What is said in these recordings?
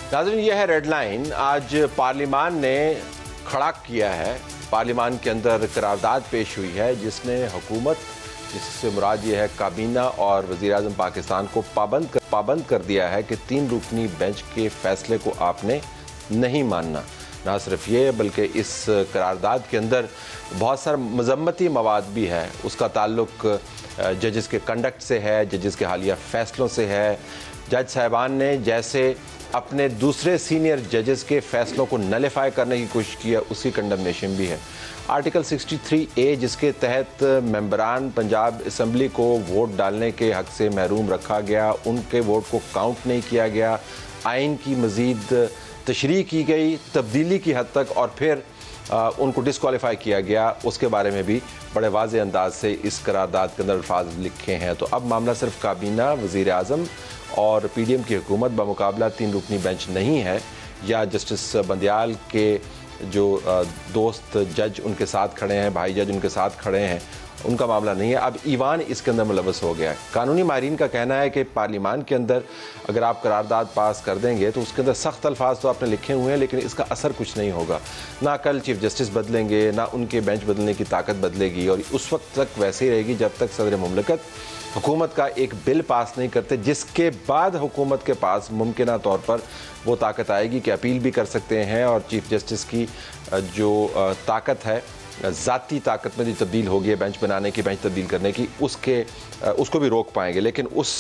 नाज़रीन, ये है रेड लाइन। आज पार्लियामान ने खड़ा किया है, पार्लियामान के अंदर करारदाद पेश हुई है जिसने हुकूमत, जिससे मुराद ये है काबीना और वज़ीर-ए-आज़म पाकिस्तान को पाबंद कर दिया है कि 3 रुकनी बेंच के फैसले को आपने नहीं मानना। ना सिर्फ ये बल्कि इस करारदाद के अंदर बहुत सारा मज़म्मती मवाद भी है। उसका ताल्लुक जजेस के कंडक्ट से है, जजेस के हालिया फ़ैसलों से है। जज साहिबान ने जैसे अपने दूसरे सीनियर जजेस के फ़ैसलों को नलीफाई करने की कोशिश की है, उसकी कंडमनेशन भी है। आर्टिकल 63A जिसके तहत मेंबरान पंजाब असम्बली को वोट डालने के हक़ से महरूम रखा गया, उनके वोट को काउंट नहीं किया गया, आइन की मज़ीद तशरीह की गई, तब्दीली की हद तक, और फिर उनको डिस्क्वालीफाई किया गया। उसके बारे में भी बड़े वाज़ेह अंदाज से इस करारदाद के अंदर अल्फाज लिखे हैं। तो अब मामला सिर्फ काबीना, वज़ीर-ए-आज़म और PDM की हुकूमत बमुकाबला 3 रुकनी बेंच नहीं है, या जस्टिस बंदियाल के जो दोस्त जज उनके साथ खड़े हैं, भाई जज उनके साथ खड़े हैं, उनका मामला नहीं है। अब ईवान इसके अंदर मुलव्वस हो गया है। कानूनी माहिरीन का कहना है कि पार्लियामान के अंदर अगर आप करारदाद पास कर देंगे तो उसके अंदर सख्त अल्फाज तो आपने लिखे हुए हैं, लेकिन इसका असर कुछ नहीं होगा। ना कल चीफ जस्टिस बदलेंगे, ना उनके बेंच बदलने की ताकत बदलेगी, और उस वक्त तक वैसे ही रहेगी जब तक सदर मुमलकत हुकूमत का एक बिल पास नहीं करते, जिसके बाद हुकूमत के पास मुमकिना तौर पर वो ताकत आएगी कि अपील भी कर सकते हैं, और चीफ जस्टिस की जो ताकत है, ज़ाती ताकत में जो तब्दील होगी है बेंच बनाने की, बेंच तब्दील करने की, उसको भी रोक पाएंगे। लेकिन उस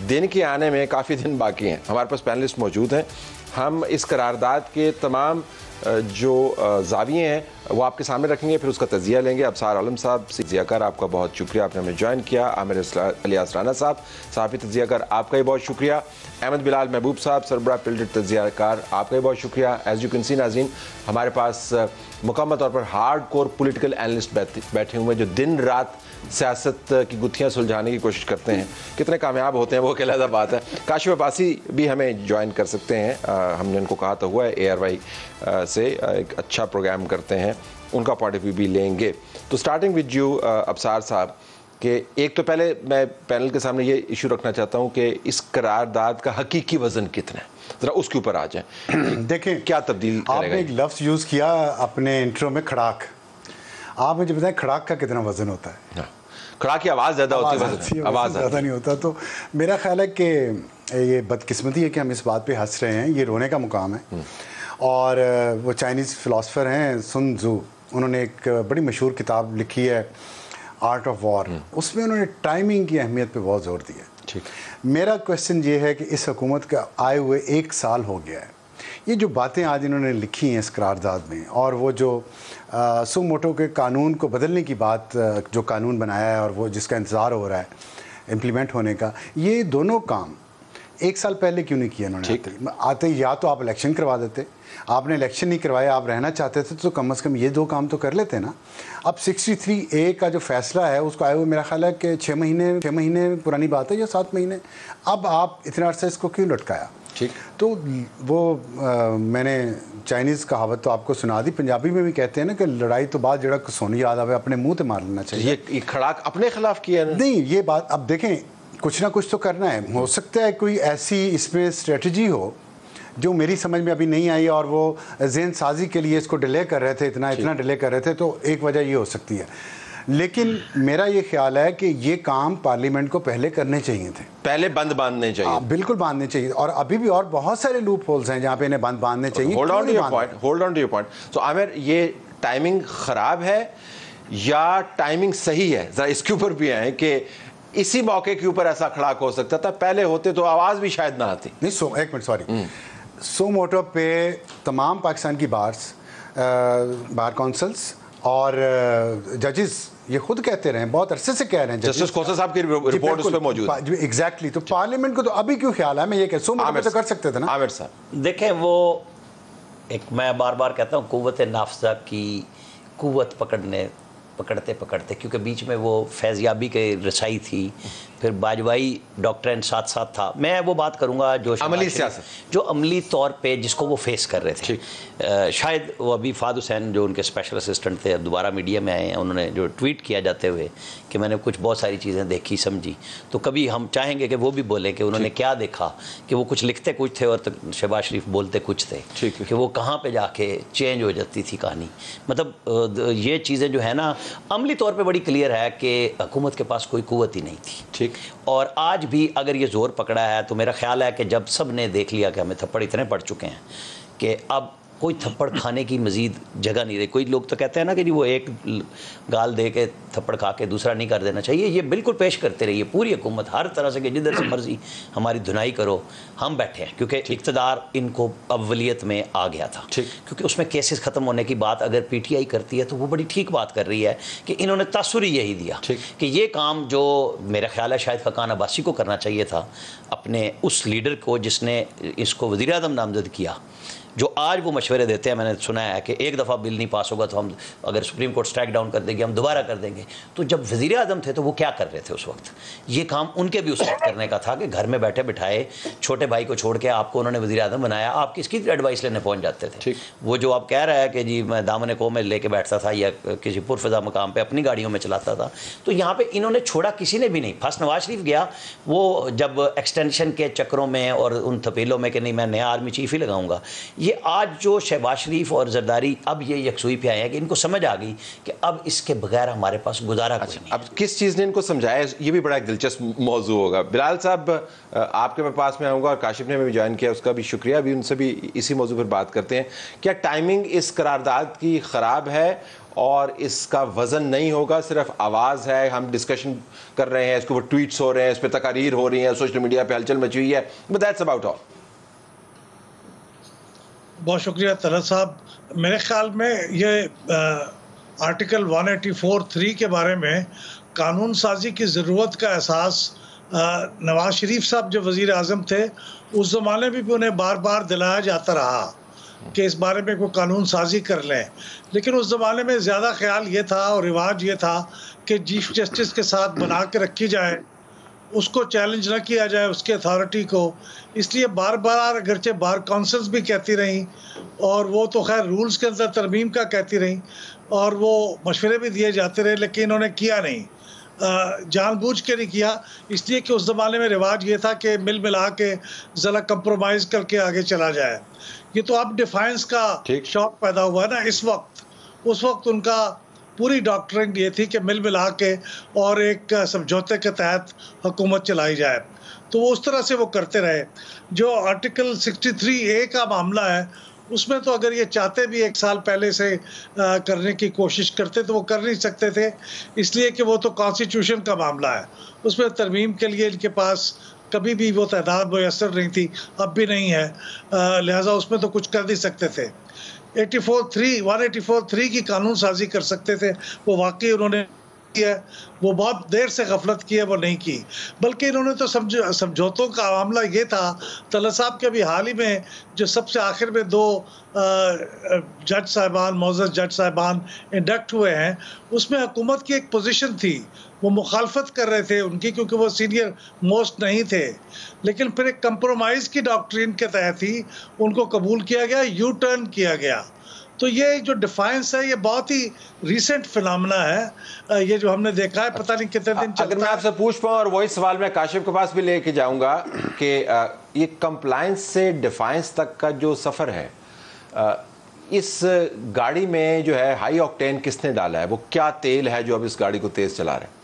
दिन के आने में काफ़ी दिन बाकी हैं। हमारे पास पैनलिस्ट मौजूद हैं। हम इस करारदाद के तमाम जो ज़ाविये हैं वो आपके सामने रखेंगे, फिर उसका तजिया लेंगे। अबसार आलम साहब, तजियाकार, आपका बहुत शुक्रिया, आपने हमें ज्वाइन किया। आमिर इलियास राना साहब, सहाफ़ी तजियाकार, आपका भी बहुत शुक्रिया। अहमद बिलाल महबूब साहब, सरबराह पिल्डेड तजियाकार, आपका भी बहुत शुक्रिया। एज़ यू कैन सी नाज़रीन, हमारे पास मुकम्मल तौर पर हार्ड कोर पोलिटिकल एनालिस्ट बैठे हुए हैं जो दिन रात सियासत की गुत्थियाँ सुलझाने की कोशिश करते हैं। कितने कामयाब होते हैं वो एक अलग बात है। काशिफ अब्बासी भी हमें ज्वाइन कर सकते हैं, हमने उनको कहा तो हुआ है, ARY से एक अच्छा प्रोग्राम करते हैं, उनका पॉइंट ऑफ व्यू भी लेंगे। तो स्टार्टिंग विद यू अबसार साहब, कि एक तो पहले मैं पैनल के सामने ये इशू रखना चाहता हूँ कि इस करारदाद का हकीकी वज़न कितना है, ज़रा उसके ऊपर आ जाए। देखें, क्या तब्दील आपने एक लफ्ज़ यूज़ किया अपने इंट्रो में, खड़ाक। आप मुझे बताएं खड़ाक का कितना वज़न होता है? खड़ाक की आवाज़ ज़्यादा होती है, आवाज़ ज़्यादा नहीं होता। तो मेरा ख्याल है कि ये बदकिस्मती है कि हम इस बात पे हंस रहे हैं, ये रोने का मुकाम है। और वो चाइनीज़ फ़िलासफ़र हैं सुन त्ज़ू, उन्होंने एक बड़ी मशहूर किताब लिखी है आर्ट ऑफ वॉर, उसमें उन्होंने टाइमिंग की अहमियत पे बहुत ज़ोर दिया। ठीक, मेरा क्वेश्चन ये है कि इस हुकूमत का आए हुए 1 साल हो गया है, ये जो बातें आज इन्होंने लिखी हैं इस करारदाद में, और वो जो सुमोटो के कानून को बदलने की बात, जो कानून बनाया है और वो जिसका इंतज़ार हो रहा है इम्प्लीमेंट होने का, ये दोनों काम 1 साल पहले क्यों नहीं किया इन्होंने? आते या तो आप इलेक्शन करवा देते, आपने इलेक्शन नहीं करवाया, आप रहना चाहते थे तो कम से कम ये 2 काम तो कर लेते ना। अब 63A का जो फैसला है उसको आए हुए मेरा ख्याल है कि 6 महीने पुरानी बात है या 7 महीने। अब आप इतने अरसे इसको क्यों लटकाया? ठीक, तो वो मैंने चाइनीज़ कहावत तो आपको सुना दी, पंजाबी में भी कहते हैं ना कि लड़ाई तो बाद जड़ा सोनी याद आवे अपने मुँह से मार लेना चाहिए। ये खड़ाक अपने खिलाफ किया नहीं, ये बात अब देखें, कुछ ना कुछ तो करना है। हो सकता है कोई ऐसी इसमें स्ट्रेटजी हो जो मेरी समझ में अभी नहीं आई, और वो ज़हन साजी के लिए इसको डिले कर रहे थे, इतना डिले कर रहे थे, तो एक वजह ये हो सकती है। लेकिन मेरा ये ख्याल है कि ये काम पार्लियामेंट को पहले करने चाहिए थे, पहले बंद बांधने चाहिए। बिल्कुल बांधने चाहिए, और अभी भी और बहुत सारे लूप होल्स हैं जहाँ पे इन्हें बंद बांधने चाहिए। Hold on to your point. तो आमिर, ये टाइमिंग ख़राब है या टाइमिंग सही है? ज़रा इसके ऊपर भी है कि इसी मौके के ऊपर ऐसा खड़ाक हो सकता था, पहले होते तो आवाज़ भी शायद ना आती। नहीं, एक मिनट, सॉरी, सुमोटो पे तमाम पाकिस्तान की बार काउंसिल्स और जजेस ये खुद कहते रहे, बहुत अरसे से कह रहे हैं। जस्टिस खोसा साहब की रिपोर्ट उस पे मौजूद है। एग्जैक्टली। तो पार्लियामेंट को तो अभी क्यों ख्याल है? मैं ये कह, सुमोटो तो कर सकते थे ना। आमिर साहब देखें, वो एक मैं बार बार कहता हूँ कुव्वत नाफ्ज़ा की कुव्वत पकड़ते पकड़ते, क्योंकि बीच में वो फैज़याबी के रसाई थी फिर बाजवाई डॉक्टर साथ साथ था। मैं वो बात करूंगा जो अमली सियासत, जो अमली तौर पे जिसको वो फेस कर रहे थे। शायद वो अभी फाद हुसैन जो उनके स्पेशल असिस्टेंट थे, अब दोबारा मीडिया में आए हैं, उन्होंने जो ट्वीट किया जाते हुए कि मैंने कुछ बहुत सारी चीज़ें देखी समझी, तो कभी हम चाहेंगे कि वो भी बोले कि उन्होंने क्या देखा, कि वो कुछ लिखते कुछ थे और शहबाज शरीफ बोलते कुछ थे, कि वो कहाँ पे जाके चेंज हो जाती थी कहानी। मतलब ये चीज़ें जो है ना अमली तौर पे बड़ी क्लियर है कि हुकूमत के पास कोई कुव्वत ही नहीं थी। ठीक। और आज भी अगर ये जोर पकड़ा है तो मेरा ख्याल है कि जब सब ने देख लिया कि हमें थप्पड़ इतने पड़ चुके हैं कि अब कोई थप्पड़ खाने की मजीद जगह नहीं रही। कोई लोग तो कहते हैं ना कि जी वो एक गाल दे के थप्पड़ खा के दूसरा नहीं कर देना चाहिए। ये बिल्कुल पेश करते रहिए पूरी हुकूमत हर तरह से कि जिधर से मर्जी हमारी धुनाई करो, हम बैठे हैं, क्योंकि इक़्तिदार इनको अव्वलियत में आ गया था। क्योंकि उसमें केसेस ख़त्म होने की बात अगर PTI करती है तो वो बड़ी ठीक बात कर रही है कि इन्होंने तासुर यही दिया कि ये काम जो मेरा ख्याल है शायद ख़ाक़ान अब्बासी को करना चाहिए था, अपने उस लीडर को जिसने इसको वज़ीर आज़म नामज़द किया, जो आज वो मशवरे देते हैं। मैंने सुना है कि एक दफ़ा बिल नहीं पास होगा तो हम अगर सुप्रीम कोर्ट स्ट्राइक डाउन कर देंगे हम दोबारा कर देंगे। तो जब वज़ीर आज़म थे तो वो क्या कर रहे थे उस वक्त? ये काम उनके भी उस वक्त करने का था कि घर में बैठे बिठाए छोटे भाई को छोड़ के आपको उन्होंने वज़ीर आज़म बनाया, आप किसकी एडवाइस लेने पहुँच जाते थे? वो जो आप कह रहा है कि जी मैं दामन को में लेके बैठता था या किसी पुरफ़िज़ा मकाम पर अपनी गाड़ियों में चलाता था, तो यहाँ पर इन्होंने छोड़ा किसी ने भी नहीं। फर्स्ट नवाज शरीफ गया, वो जब एक्सटेंशन के चक्रों में और उन थपेलों में कि नहीं मैं नया आर्मी चीफ ही लगाऊंगा, ये आज जो शहबाज शरीफ और जरदारी अब ये यकसुई पे आए हैं कि इनको समझ आ गई कि अब इसके बगैर हमारे पास गुजारा कुछ नहीं। अब किस चीज़ ने इनको समझाया, ये भी बड़ा एक दिलचस्प मौजू होगा। बिलाल साहब आपके मैं पास में आऊँगा और काशिफ ने भी ज्वाइन किया, उसका भी शुक्रिया, अभी उनसे भी इसी मौजू पर बात करते हैं। क्या टाइमिंग इस करारदाद की ख़राब है और इसका वज़न नहीं होगा, सिर्फ आवाज़ है, हम डिस्कशन कर रहे हैं, इसके ऊपर ट्वीट्स हो रहे हैं, इस पर तकारीर हो रही हैं, सोशल मीडिया पर हलचल मची हुई है, बट दैट्स अबाउट ऑल। बहुत शुक्रिया तलत साहब। मेरे ख्याल में ये आर्टिकल 184(3) के बारे में कानून साजी की ज़रूरत का एहसास नवाज शरीफ साहब जो वज़ीर आज़म थे उस ज़माने में भी उन्हें बार बार दिलाया जाता रहा कि इस बारे में कोई कानून साजी कर लें, लेकिन उस ज़माने में ज़्यादा ख्याल ये था और रिवाज ये था कि चीफ जस्टिस के साथ बना के रखी जाए, उसको चैलेंज न किया जाए उसके अथॉरिटी को। इसलिए बार बार अगरचे बार काउंसिल्स भी कहती रहीं और वो तो खैर रूल्स के अंदर तरमीम का कहती रहीं और वो मशवरे भी दिए जाते रहे, लेकिन इन्होंने किया नहीं, जानबूझ के नहीं किया, इसलिए कि उस ज़माने में रिवाज ये था कि मिल मिला के ज़रा कंप्रोमाइज़ करके आगे चला जाए। ये तो अब डिफाइंस का शौक पैदा हुआ है ना इस वक्त। उस वक्त उनका पूरी डॉक्ट्रिन ये थी कि मिल मिला के और एक समझौते के तहत हुकूमत चलाई जाए, तो वो उस तरह से वो करते रहे। जो आर्टिकल 63A का मामला है उसमें तो अगर ये चाहते भी 1 साल पहले से करने की कोशिश करते तो वो कर नहीं सकते थे, इसलिए कि वो तो कॉन्स्टिट्यूशन का मामला है, उसमें तरमीम के लिए इनके पास कभी भी वो तादाद मुयसर नहीं थी, अब भी नहीं है, लिहाजा उसमें तो कुछ कर नहीं सकते थे। 184(3) की कानून साजी कर सकते थे, वो वाकई उन्होंने किया, वो बहुत देर से गफलत की है, वो नहीं की, बल्कि इन्होंने तो समझौतों का मामला ये था। तलत साहब के अभी हाल ही में जो सबसे आखिर में 2 जज साहिबान, मोअज़्ज़ज़ जज साहिबान इंडक्ट हुए हैं, उसमें हुकूमत की एक पोजीशन थी, वो मुखालफत कर रहे थे उनकी क्योंकि वो सीनियर मोस्ट नहीं थे, लेकिन फिर एक कंप्रोमाइज़ की डॉक्ट्रिन के तहत ही उनको कबूल किया गया, यू टर्न किया गया। तो ये जो डिफाइंस है ये बहुत ही रीसेंट फिनोमेना है, ये जो हमने देखा है, पता नहीं कितने दिन चलता है। अगर मैं आपसे पूछ पाऊँ, और वही सवाल मैं काशिफ के पास भी लेके जाऊंगा कि ये कंप्लायंस से डिफाइंस तक का जो सफ़र है, इस गाड़ी में जो है हाई ऑक्टेन किसने डाला है, वो क्या तेल है जो अब इस गाड़ी को तेज चला रहा है?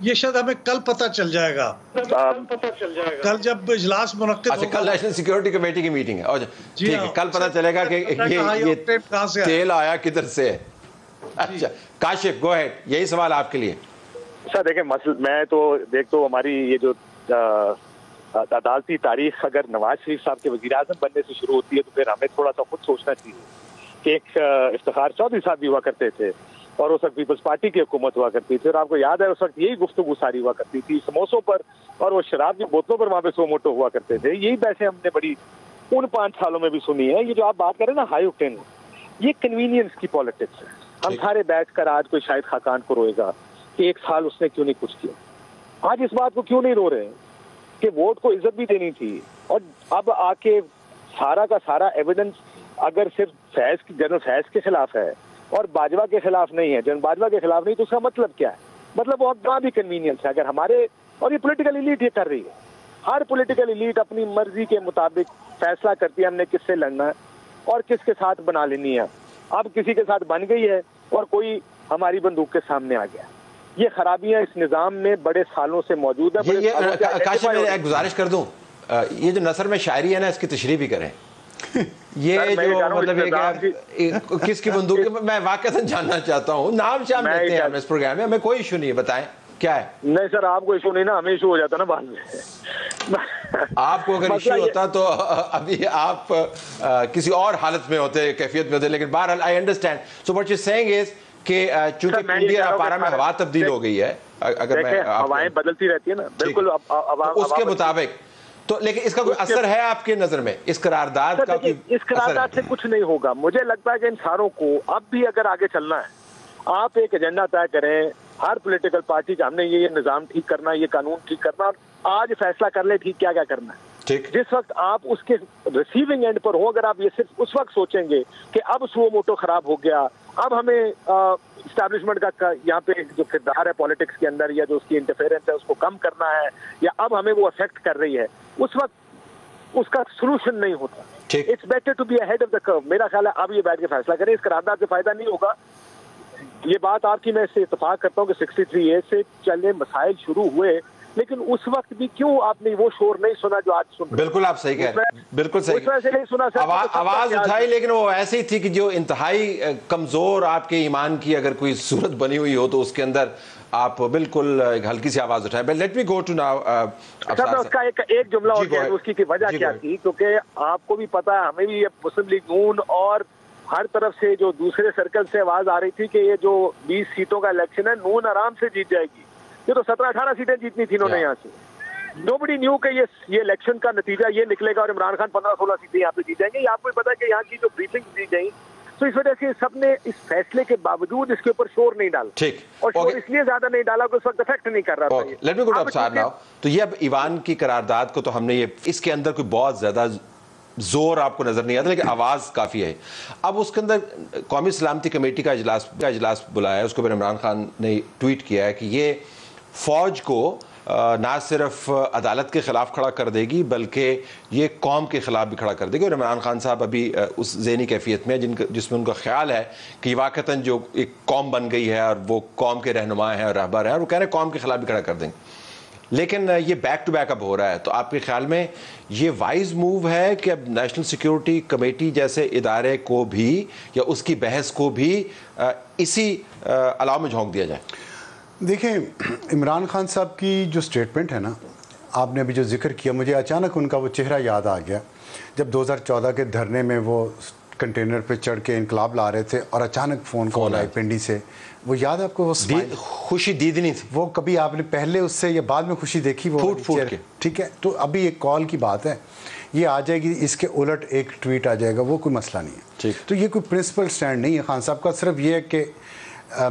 ये शायद हमें कल पता चल जाएगा, कल जब इजलास मुनक्किद होगा। कल नेशनल सिक्योरिटी कमेटी की मीटिंग है, और ठीक है, कल पता चलेगा कि ये तेल आया किधर से है। अच्छा काशिफ, गो अहेड, यही सवाल आपके लिए। सर देखिए, मैं तो देखता हूँ हमारी ये जो अदालती तारीख अगर नवाज शरीफ साहब के वज़ीर आज़म बनने से शुरू होती है तो फिर हमें थोड़ा सा खुद सोचना चाहिए कि एक इफ्तिखार चौधरी साहब भी हुआ करते थे और उस वक्त पीपल्स पार्टी की हुकूमत हुआ करती थी, और आपको याद है उस वक्त यही गुफ्तगू सारी हुआ करती थी समोसों पर और वो शराब की बोतलों पर वहाँ पे सो मोटो हुआ करते थे। यही बहसें हमने बड़ी उन 5 सालों में भी सुनी है। ये जो आप बात करें ना हाई ऑक्टेन, ये कन्वीनियंस की पॉलिटिक्स है। हम सारे बैठ कर आज कोई शायद खाकान को रोएगा कि 1 साल उसने क्यों नहीं कुछ किया, आज इस बात को क्यों नहीं रो रहे कि वोट को इज्जत भी देनी थी? और अब आके सारा का सारा एविडेंस अगर सिर्फ जनरल फैज के खिलाफ है और बाजवा के खिलाफ नहीं है, जनरल बाजवा के खिलाफ नहीं, तो उसका मतलब क्या है? मतलब वो वहाँ भी कन्वीनियंस है। अगर हमारे, और ये पॉलिटिकल इलीट ये कर रही है, हर पॉलिटिकल इलीट अपनी मर्जी के मुताबिक फैसला करती है हमने किससे लड़ना है और किसके साथ बना लेनी है। अब किसी के साथ बन गई है और कोई हमारी बंदूक के सामने आ गया। ये खराबियां इस निजाम में बड़े सालों से मौजूद है। काशिफ, मैं एक गुजारिश कर दूं, ये जो नसर में शायरी है ना, इसकी तशरीह भी करें। ये जो मतलब किसकी बंदूक, मैं वाकई जानना चाहता हूँ। नाम शाम देते हैं हम इस प्रोग्राम में, हमें कोई इशू नहीं है, बताएं क्या है? नहीं सर, आपको इशू नहीं ना, हमें इशू हो जाता ना बाद में। आपको अगर इशू होता तो अभी आप किसी और हालत में होते, कैफियत में होते, लेकिन बहरहाल I understand. So what you saying is कि चूंकि पिंडी और अपारा में हवा तब्दील हो गई है, अगर मैं हवाएं बदलती रहती है ना, बिल्कुल उसके मुताबिक, तो लेकिन इसका कोई असर है आपके नजर में इस करारदाद का? इस करारदाद से कुछ नहीं होगा। मुझे लगता है कि इन सारों को अब भी अगर आगे चलना है, आप एक एजेंडा तय करें हर पॉलिटिकल पार्टी का, हमने ये निजाम ठीक करना है, ये कानून ठीक करना, आज फैसला कर ले ठीक क्या क्या करना है। ठीक, जिस वक्त आप उसके रिसीविंग एंड पर हो, अगर आप ये सिर्फ उस वक्त सोचेंगे कि अब सुओ मोटो खराब हो गया, अब हमें इस्टेब्लिशमेंट का यहाँ पे जो किरदार है पॉलिटिक्स के अंदर या जो उसकी इंटरफेरेंस है उसको कम करना है, या अब हमें वो अफेक्ट कर रही है, उस वक्त उसका सोल्यूशन नहीं होता। It's better to be ahead of the curve. मेरा ख्याल है अब ये बैठ के फैसला करें, इस करारदाद से फायदा नहीं होगा। ये बात आपकी मैं इससे इत्तेफाक करता हूँ कि 63A से चले मसाइल शुरू हुए, लेकिन उस वक्त भी क्यों आपने वो शोर नहीं सुना जो आज सुन? बिल्कुल आप सही कह रहे हैं, बिल्कुल सही नहीं सुना। आवाज उठाई, लेकिन वो ऐसी ही थी कि जो इंतहाई कमजोर आपके ईमान की अगर कोई सूरत बनी हुई हो तो उसके अंदर आप बिल्कुल एक हल्की सी आवाज उठाएं। Let me go to now. उसका एक जुमला और क्या है, उसकी वजह क्या थी? क्योंकि आपको भी पता है, हमें भी मुस्लिम लीग नून और हर तरफ से जो दूसरे सर्कल से आवाज आ रही थी कि ये जो 20 सीटों का इलेक्शन है नून आराम से जीत जाएगी। ये तो 17-18 सीटें जीतनी थी इन्होंने यहाँ से। नोबडी न्यू कि ये इलेक्शन का नतीजा ये निकलेगा और इमरान खान 15-16 सीटें यहाँ पे जीत जाएंगे। आपको पता है कि यहाँ की जो ब्रीफिंग दी गई, तो इस वजह से सबने इस फैसले के बावजूद इसके ऊपर शोर नहीं डाला। ठीक, और शोर इसलिए ज्यादा नहीं डाला कि उस वक्त इफेक्ट नहीं कर रहा था। Let me go to Absar now. तो ये अब ईवान की करारदाद को तो हमने ये, इसके अंदर कोई बहुत ज्यादा जोर आपको नजर नहीं आता, लेकिन आवाज काफी है। अब उसके अंदर कौमी सलामती कमेटी का इजलास बुलाया है, उसको फिर इमरान खान ने ट्वीट किया है कि ये फौज को ना सिर्फ अदालत के खिलाफ खड़ा कर देगी बल्कि ये कौम के खिलाफ भी खड़ा कर देगी। और इमरान खान साहब अभी उस ज़हनी कैफियत में जिसमें उनका ख्याल है कि वाक़तन जो एक कौम बन गई है और वो कौम के रहनुमा हैं और रहबर हैं, और वो कह रहे हैं कौम के खिलाफ भी खड़ा कर देंगे। लेकिन ये बैक टू बैक अब हो रहा है, तो आपके ख्याल में ये वाइज मूव है कि अब नेशनल सिक्योरिटी कमेटी जैसे इदारे को भी या उसकी बहस को भी इसी अलाव में झोंक दिया जाए? देखें, इमरान खान साहब की जो स्टेटमेंट है ना, आपने अभी जो जिक्र किया, मुझे अचानक उनका वो चेहरा याद आ गया जब 2014 के धरने में वो कंटेनर पे चढ़ के इनकलाब ला रहे थे और अचानक फ़ोन कॉल आई पिंडी से। वो याद है आपको? वो खुशी दीदनी थी वो, कभी आपने पहले उससे या बाद में खुशी देखी वो फूट के? ठीक है, तो अभी एक कॉल की बात है, ये आ जाएगी, इसके उलट एक ट्वीट आ जाएगा, वो कोई मसला नहीं है। तो ये कोई प्रिंसिपल स्टैंड नहीं है खान साहब का, सिर्फ ये है कि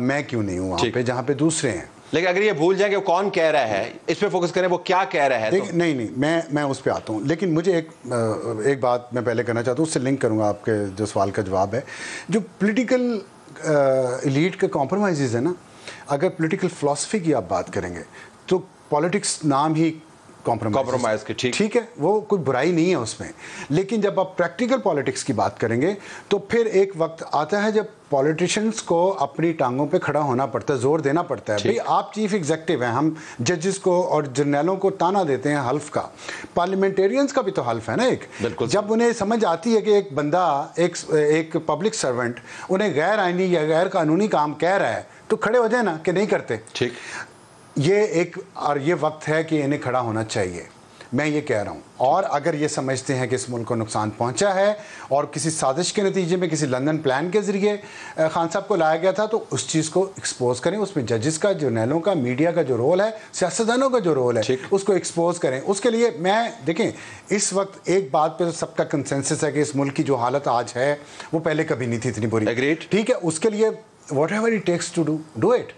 मैं क्यों नहीं हूँ वहाँ पे जहाँ पे दूसरे हैं। लेकिन अगर ये भूल जाए कि कौन कह रहा है, इस पे फोकस करें वो क्या कह रहा है। तो नहीं, मैं उस पे आता हूँ, लेकिन मुझे एक बात मैं पहले करना चाहता हूँ, उससे लिंक करूँगा आपके जो सवाल का जवाब है। जो पॉलिटिकल एलीट के कॉम्प्रोमाइज़ है ना, अगर पॉलिटिकल फ़िलासफ़ी की आप बात करेंगे तो पॉलिटिक्स नाम ही कॉम्प्रोमाइज़ के, ठीक है, वो कोई बुराई नहीं है उसमें। लेकिन जब आप प्रैक्टिकल पॉलिटिक्स की बात करेंगे तो फिर एक वक्त आता है जब पॉलिटिशियंस को अपनी टांगों पे खड़ा होना पड़ता है, जोर देना पड़ता है। भाई आप चीफ एग्जीक्यूटिव हैं, हम जजेस को और जर्नलों को ताना देते हैं हल्फ का, पार्लियामेंटेरियंस का भी तो हल्फ है ना एक। जब उन्हें समझ आती है कि एक बंदा एक पब्लिक सर्वेंट उन्हें गैर आईनी या गैर कानूनी काम कह रहा है तो खड़े हो जाए ना, कि नहीं करते। ठीक, ये एक और ये वक्त है कि इन्हें खड़ा होना चाहिए, मैं ये कह रहा हूँ। और अगर ये समझते हैं कि इस मुल्क को नुकसान पहुँचा है और किसी साजिश के नतीजे में, किसी लंदन प्लान के ज़रिए खान साहब को लाया गया था, तो उस चीज़ को एक्सपोज करें। उसमें जजेस का, जर्नलों का, मीडिया का जो रोल है, सियासतदानों का जो रोल है, उसको एक्सपोज करें। उसके लिए मैं देखें, इस वक्त एक बात पे तो सबका कंसेंसस है कि इस मुल्क की जो हालत आज है वो पहले कभी नहीं थी इतनी बुरी। एग्रीड, ठीक है, उसके लिए whatever it takes to do it.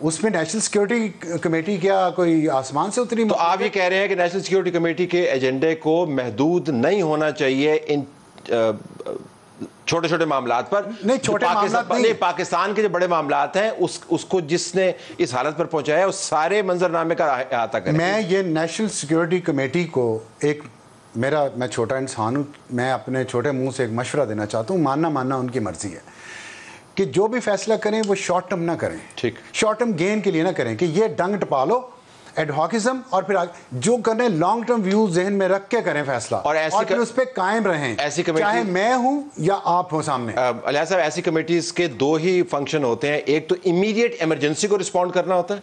उसमें नेशनल सिक्योरिटी कमेटी क्या कोई आसमान से उतरी? तो आप ये कह रहे हैं कि नेशनल सिक्योरिटी कमेटी के एजेंडे को महदूद नहीं होना चाहिए इन छोटे छोटे मामलात पर? नहीं, छोटे मामलात नहीं, पाकिस्तान के जो बड़े मामलात हैं उसको जिसने इस हालत पर पहुंचाया उस सारे मंजरनामे का अहाता करें। मैं ये नेशनल सिक्योरिटी कमेटी को मैं छोटा इंसान हूँ, मैं अपने छोटे मुंह से एक मशवरा देना चाहता हूँ। मानना उनकी मर्जी है कि जो भी फैसला करें वो शॉर्ट टर्म ना करें, ठीक, शॉर्ट टर्म गेन के लिए ना करें कि ये डंग टपा लो एडहॉकिज्म, और फिर जो करने लॉन्ग टर्म व्यू जहन में रख के करें फैसला, और फिर उस पर कायम रहें, ऐसी चाहे मैं हूं या आप हो सामने। अलिया साहब, ऐसी कमेटीज के दो ही फंक्शन होते हैं, एक तो इमीडिएट इमरजेंसी को रिस्पॉन्ड करना होता है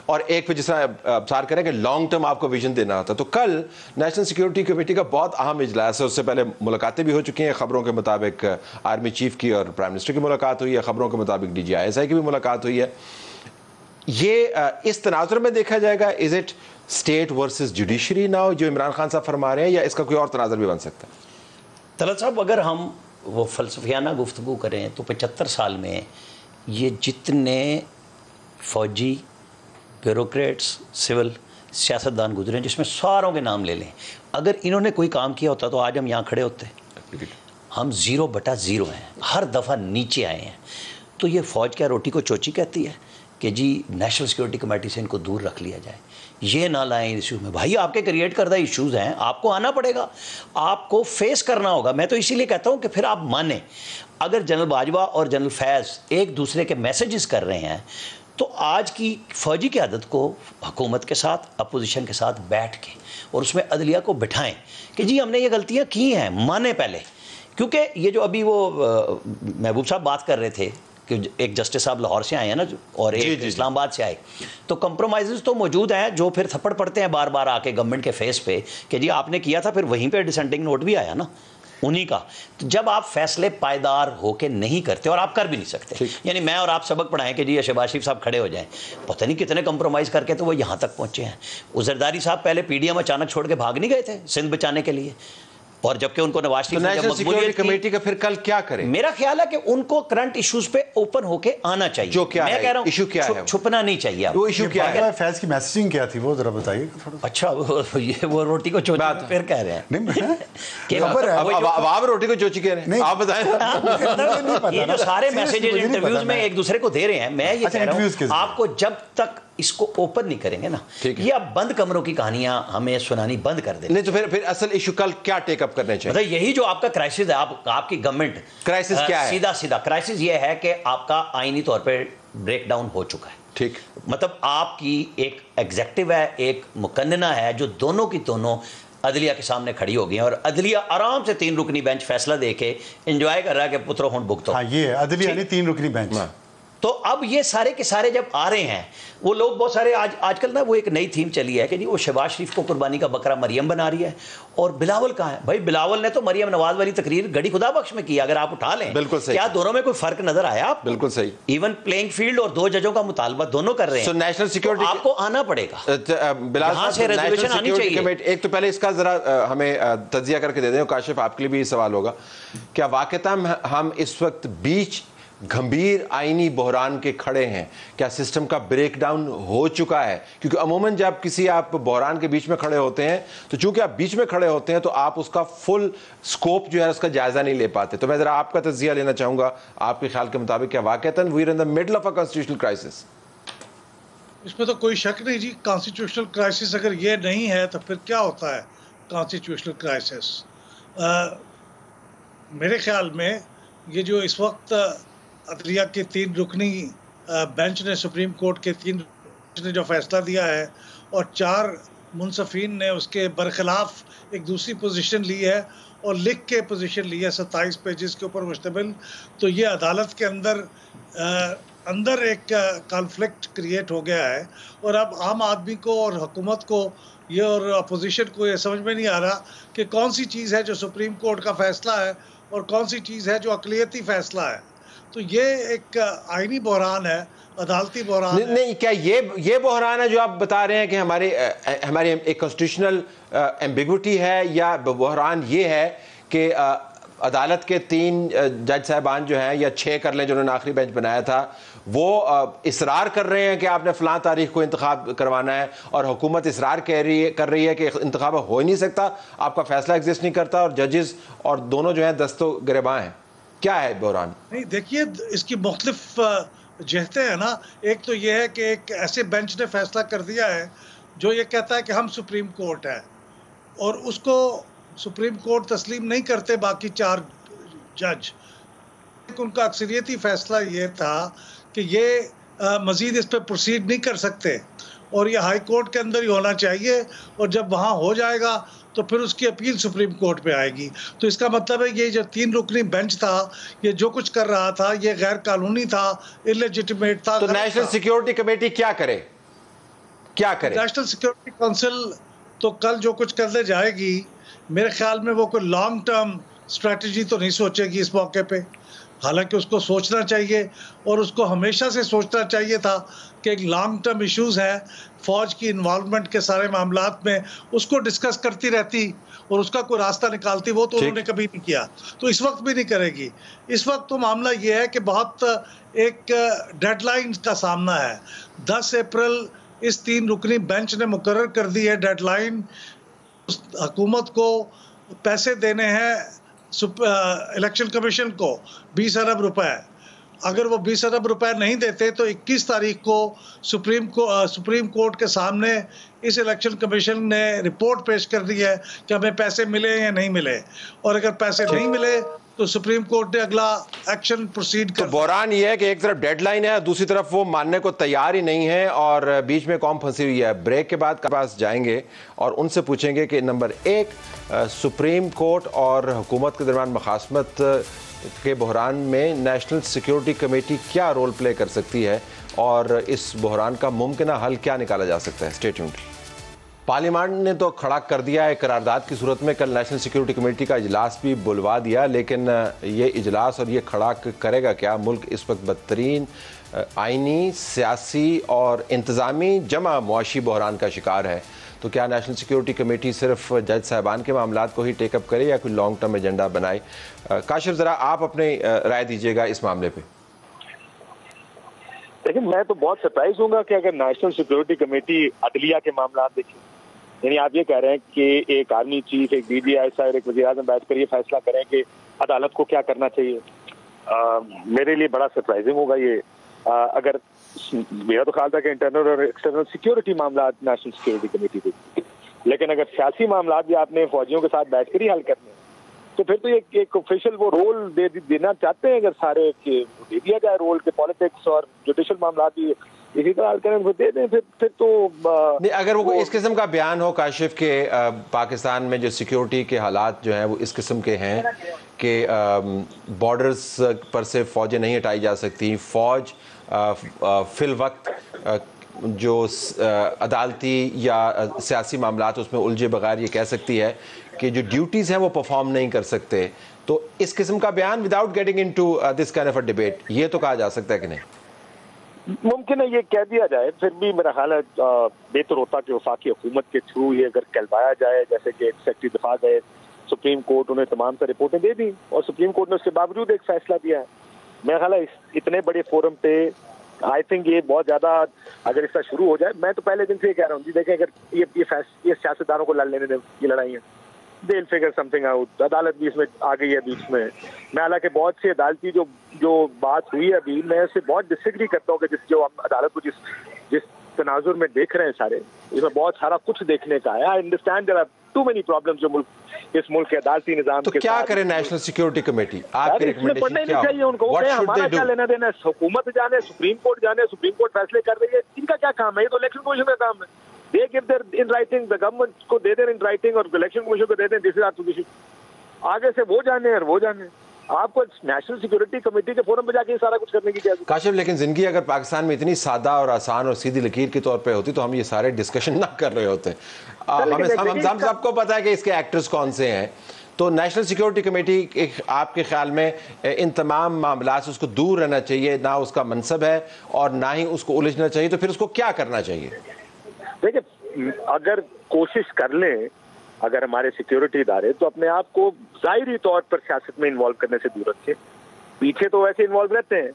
और एक पे जिस तरह अब्सार करें कि लॉन्ग टर्म आपको विजन देना होता है। तो कल नेशनल सिक्योरिटी कमेटी का बहुत अहम इजलास है, उससे पहले मुलाकातें भी हो चुकी हैं। खबरों के मुताबिक आर्मी चीफ की और प्राइम मिनिस्टर की मुलाकात हुई है, खबरों के मुताबिक DGISI की भी मुलाकात हुई है। ये इस तनाजुर में देखा जाएगा, is it state versus judiciary now जो इमरान खान साहब फरमा रहे हैं, या इसका कोई और तनाजुर भी बन सकता है? तलत साहब, अगर हम वो फलसफियाना गुफ्तगू करें तो 75 साल में ये जितने फौजी, ब्यूरोक्रेट्स, सिविल सियासतदान गुजरे, जिसमें सारों के नाम ले लें, अगर इन्होंने कोई काम किया होता तो आज हम यहाँ खड़े होते। हम 0/0 हैं, हर दफ़ा नीचे आए हैं। तो ये फ़ौज क्या रोटी को चोची कहती है कि जी नेशनल सिक्योरिटी कमेटी से इनको दूर रख लिया जाए, ये ना लाएं इशू में? भाई, आपके क्रिएट करदा इश्यूज़ हैं, आपको आना पड़ेगा, आपको फेस करना होगा। मैं तो इसीलिए कहता हूँ कि फिर आप माने, अगर जनरल बाजवा और जनरल फैज़ एक दूसरे के मैसेजेस कर रहे हैं तो आज की फ़ौजी क़यादत को हुकूमत के साथ, अपोजिशन के साथ बैठ के और उसमें अदलिया को बिठाएं कि जी हमने ये गलतियाँ की हैं, माने पहले। क्योंकि ये जो अभी वो महबूब साहब बात कर रहे थे कि एक जस्टिस साहब लाहौर से आए हैं ना, और एक इस्लामाबाद से आए, तो कंप्रोमाइज़ तो मौजूद हैं जो फिर थप्पड़ पड़ते हैं बार बार आके गवर्नमेंट के फेस पे कि जी आपने किया था, फिर वहीं पे डिसेंटिंग नोट भी आया ना उन्हीं का। तो जब आप फैसले पायदार होके नहीं करते, और आप कर भी नहीं सकते, यानी मैं और आप सबक पढ़ाएं कि जी शहबाज शरीफ साहब खड़े हो जाएं, पता नहीं कितने कंप्रोमाइज़ करके तो वो यहाँ तक पहुँचे हैं। जरदारी साहब पहले PDM अचानक छोड़ के भाग नहीं गए थे सिंध बचाने के लिए, और जबकि उनको नवाज शरीफ ने नेशनल सिक्योरिटी कमेटी का फिर कल क्या करें? मेरा ख्याल है कि उनको करंट इश्यूज पे ओपन होके आना चाहिए। जो क्या मैं कह रहा हूं, इशू क्या है? छुपना नहीं चाहिए। वो इशू क्या है? फैज की मैसेजिंग क्या थी वो जरा बताइए थोड़ा। अच्छा, वो रोटी को चोची फिर कह रहे हैं कि आप रोटी को चोची कह रहे हैं, आप बताएं। ये जो सारे मैसेजेस इंटरव्यूज में एक दूसरे को दे रहे हैं, मैं ये कह रहा हूं आपको जब तक इसको ओपन नहीं करेंगे ना, ये अब बंद कमरों की कहानियां हमें सुनानी बंद कर दें। नहीं तो फिर असल इशू कल क्या टेकअप करने चाहिए? मतलब यही जो आपका क्राइसिस है, आपकी गवर्नमेंट क्राइसिस क्या है? सीधा क्राइसिस ये है कि आपका आईनी तौर पे ब्रेक डाउन हो चुका है। ठीक, मतलब आपकी एक एग्जेक्टिव है, एक मुकन्नना है, जो दोनों की दोनों अदलिया के सामने खड़ी हो गई है, और अदलिया आराम से 3 रुकनी बेंच फैसला दे के एंजॉय कर रहा है कि पुत्रो हुण भुगतो। हाँ, ये अदलिया नहीं 3 रुकनी बेंच। तो अब ये सारे के सारे जब आ रहे हैं, वो लोग बहुत सारे आजकल ना वो एक नई थीम चली है कि जी वो शहबाज शरीफ को कुर्बानी का बकरा मरियम बना रही है, और बिलावल कहाँ है? भाई बिलावल ने तो मरियम नवाज वाली तकरीर गड़ी खुदा बख्श में की, अगर आप उठा लें। बिल्कुल सही। क्या दोनों में कोई फर्क नजर आया आपको? बिल्कुल सही। इवन प्लेइंग फील्ड और 2 जजों का मुतालबा दोनों कर रहे हैं। नेशनल सिक्योरिटी तो आपको आना पड़ेगा, बिलाल से रेजोल्यूशन आनी चाहिए। एक तो पहले इसका जरा हमें तज्जिया करके दे दें, काशिफ आपके लिए भी सवाल होगा, क्या वाकईतन हम इस वक्त बीच गंभीर आईनी बहरान के खड़े हैं? क्या सिस्टम का ब्रेकडाउन हो चुका है? क्योंकि अमूमन जब किसी आप बहरान के बीच में खड़े होते हैं, तो चूंकि आप बीच में खड़े होते हैं तो आप उसका फुल स्कोप जो है उसका जायजा नहीं ले पाते। तो मैं जरा आपका तज्जिया लेना चाहूंगा, आपके ख्याल के मुताबिक क्या वाकईतन we are in the middle of a constitutional crisis? इसमें तो कोई शक नहीं जी। कॉन्स्टिट्यूशनल क्राइसिस अगर ये नहीं है तो फिर क्या होता है कॉन्स्टिट्यूशनल क्राइसिस? मेरे ख्याल में ये जो इस वक्त अदलिया के 3 रुकनी बेंच ने, सुप्रीम कोर्ट के 3 ने जो फैसला दिया है, और 4 मुंसफीन ने उसके बरखिलाफ एक दूसरी पोजीशन ली है और लिख के पोजीशन ली है 27 पेजेस के ऊपर मुश्तमिल, तो ये अदालत के अंदर एक कॉन्फ्लिक्ट क्रिएट हो गया है। और अब आम आदमी को और हुकूमत को ये और अपोजिशन को ये समझ में नहीं आ रहा कि कौन सी चीज़ है जो सुप्रीम कोर्ट का फैसला है और कौन सी चीज़ है जो अक़लियती फैसला है। तो ये एक आईनी बहरान है, अदालती बहरान है। नहीं, क्या ये बहरान है जो आप बता रहे हैं कि हमारी एक कॉन्स्टिट्यूशनल एम्बिग्विटी है, या बहरान ये है कि अदालत के 3 जज साहबान जो हैं, या 6 कर लें जिन्होंने आखिरी बेंच बनाया था, वो इसरार कर रहे हैं कि आपने फ़लाँ तारीख को इंतखाब करवाना है, और हुकूमत इसरार कर रही है कि इंतखाब हो ही नहीं सकता, आपका फैसला एग्जिस्ट नहीं करता, और जजेस और दोनों जो हैं दस्तो गिरबां हैं। क्या है बहरान? नहीं, देखिए, इसकी मुख्तलिफ जहतें हैं ना। एक तो ये है कि एक ऐसे बेंच ने फैसला कर दिया है जो ये कहता है कि हम सुप्रीम कोर्ट है, और उसको सुप्रीम कोर्ट तस्लीम नहीं करते बाकी 4 जज। उनका अक्सरियती फैसला ये था कि ये मज़ीद इस पर प्रोसीड नहीं कर सकते, और ये हाई कोर्ट के अंदर ही होना चाहिए, और जब वहाँ हो जाएगा तो फिर उसकी अपील सुप्रीम कोर्ट पे आएगी। तो इसका मतलब है ये जो 3 रुकनी बेंच था, ये जो कुछ कर रहा था ये गैर कानूनी था, इलेजिटिमेट था। तो नेशनल सिक्योरिटी कमेटी क्या करे? नेशनल सिक्योरिटी काउंसिल तो कल जो कुछ करने जाएगी, मेरे ख्याल में वो कोई लॉन्ग टर्म स्ट्रेटजी तो नहीं सोचेगी इस मौके पे। हालांकि उसको सोचना चाहिए, और उसको हमेशा से सोचना चाहिए था कि एक लॉन्ग टर्म इश्यूज़ हैं, फ़ौज की इन्वॉल्वमेंट के सारे मामलात में उसको डिस्कस करती रहती और उसका कोई रास्ता निकालती। वो तो उन्होंने कभी नहीं किया, तो इस वक्त भी नहीं करेगी। इस वक्त तो मामला ये है कि बहुत एक डेडलाइन का सामना है। 10 अप्रैल इस 3 रुकनी बेंच ने मुकर्रर कर दी है डेडलाइन। हुकूमत को पैसे देने हैं इलेक्शन कमीशन को 20 अरब रुपए। अगर वो 20 अरब रुपए नहीं देते तो 21 तारीख को सुप्रीम कोर्ट के सामने इस इलेक्शन कमीशन ने रिपोर्ट पेश कर दी है कि हमें पैसे मिले या नहीं मिले, और अगर पैसे नहीं मिले तो सुप्रीम कोर्ट ने अगला एक्शन प्रोसीड कर। तो बहरान ये है कि एक तरफ डेडलाइन है, दूसरी तरफ वो मानने को तैयार ही नहीं है, और बीच में कौम फंसी हुई है। ब्रेक के बाद के पास जाएंगे और उनसे पूछेंगे कि नंबर 1, सुप्रीम कोर्ट और हुकूमत के दरमियान मुखासमत के बहरान में नेशनल सिक्योरिटी कमेटी क्या रोल प्ले कर सकती है, और इस बहरान का मुमकिन हल क्या निकाला जा सकता है। Stay tuned. पार्लियामान ने तो खड़ा कर दिया है करारदाद की सूरत में। कल नेशनल सिक्योरिटी कमेटी का इजलास भी बुलवा दिया, लेकिन ये इजलास और ये खड़ा करेगा क्या? मुल्क इस वक्त बदतरीन आइनी, सियासी और इंतज़ामी जमा मुआशी बहरान का शिकार है। तो क्या नेशनल सिक्योरिटी कमेटी सिर्फ जज साहबान के मामलात को ही टेकअप करे या कोई लॉन्ग टर्म एजेंडा बनाए? काशिफ, ज़रा आप अपनी राय दीजिएगा इस मामले पे। लेकिन मैं तो बहुत सरप्राइज हूँगा कि अगर नेशनल सिक्योरिटी कमेटी अदलिया के मामलात देखें, यानी आप ये कह रहे हैं कि एक आर्मी चीफ, एक DGI और एक वज़ीर-ए-आज़म बैठकर ये फैसला करें कि अदालत को क्या करना चाहिए। मेरे लिए बड़ा सरप्राइजिंग होगा ये। अगर मेरा तो ख्याल था कि इंटरनल और एक्सटर्नल सिक्योरिटी मामला नेशनल सिक्योरिटी कमेटी देगी, लेकिन अगर सियासी मामला भी आपने फौजियों के साथ बैठकर ही हल करने, तो फिर तो एक ऑफिशियल वो रोल देना चाहते हैं। अगर सारे दे दिया जाए रोल के, पॉलिटिक्स और जुडिशल मामला भी इसी तरह हल करें, दे दें, फिर तो नहीं। अगर वो इस किस्म का बयान हो काशिफ के पाकिस्तान में जो सिक्योरिटी के हालात जो हैं वो इस किस्म के हैं कि बॉर्डर्स पर से फ़ौजें नहीं हटाई जा सकती, फ़ौज फिल वक्त जो अदालती या सियासी मामलात उसमें उलझे बगैर ये कह सकती है कि जो ड्यूटीज़ हैं वो परफॉर्म नहीं कर सकते, तो इस किस्म का बयान without getting into this kind of a debate, ये तो कहा जा सकता है कि नहीं? मुमकिन है ये कह दिया जाए, फिर भी मेरा ख्याल है बेहतर होता कि वफाकी हुकूमत के थ्रू ये अगर कहलवाया जाए, जैसे कि सेक्रेटरी दिफा गए सुप्रीम कोर्ट, उन्हें तमाम सारी रिपोर्टें दे दी और सुप्रीम कोर्ट ने उसके बावजूद एक फैसला दिया है। मेरा ख्याल है इतने बड़े फोरम पे आई थिंक ये बहुत ज्यादा अगर इसका शुरू हो जाए, मैं तो पहले दिन से ये कह रहा हूँ जी, देखें अगर ये सियासतदानों को लड़ लेने दें ये लड़ाइयाँ, they'll figure something out। अदालत भी इसमें आ गई है बीच में। मैं हालांकि बहुत सी अदालती जो बात हुई है अभी, मैं इससे बहुत डिसएग्री करता हूँ कि जो अदालत को जिस तनाजुर में देख रहे हैं सारे, इसमें बहुत सारा कुछ देखने का है। I understand there are too many problems जो इस मुल्क के अदालती निजाम तो के क्या करे नेशनल सिक्योरिटी कमेटी? आपकी रिकमेंडेशन पढ़ना नहीं चाहिए उनको, हमारा क्या लेना देना है? हुकूमत जाने, सुप्रीम कोर्ट जाने, सुप्रीम कोर्ट फैसले कर रही है, इनका क्या काम है? ये तो इलेक्शन कमीशन का काम है। They give their in writing, the government को दे दें in writing और इलेक्शन कमीशन को दे दें दिस इज आवर पोजीशन। आगे से वो जाने और वो जाने, आपको नेशनल सिक्योरिटी कमेटी के फोरम पे जाके सारा कुछ करने की क्या? काशिफ, लेकिन जिंदगी अगर पाकिस्तान में इतनी सादा और आसान और सीधी लकीर के तौर पे होती तो हम ये सारे डिस्कशन ना कर रहे होते। हम सबको पता है कि इसके एक्टर्स कौन से हैं। तो नेशनल सिक्योरिटी कमेटी आपके ख्याल में इन तमाम मामला से उसको दूर रहना चाहिए, ना उसका मनसब है और ना ही उसको उलझना चाहिए, तो फिर उसको क्या करना चाहिए? देखिए, अगर कोशिश कर लें अगर हमारे सिक्योरिटी इदारे, तो अपने आप को ज़ाहिरी तौर पर सियासत में इन्वॉल्व करने से दूर रखें। पीछे तो वैसे इन्वॉल्व रहते हैं,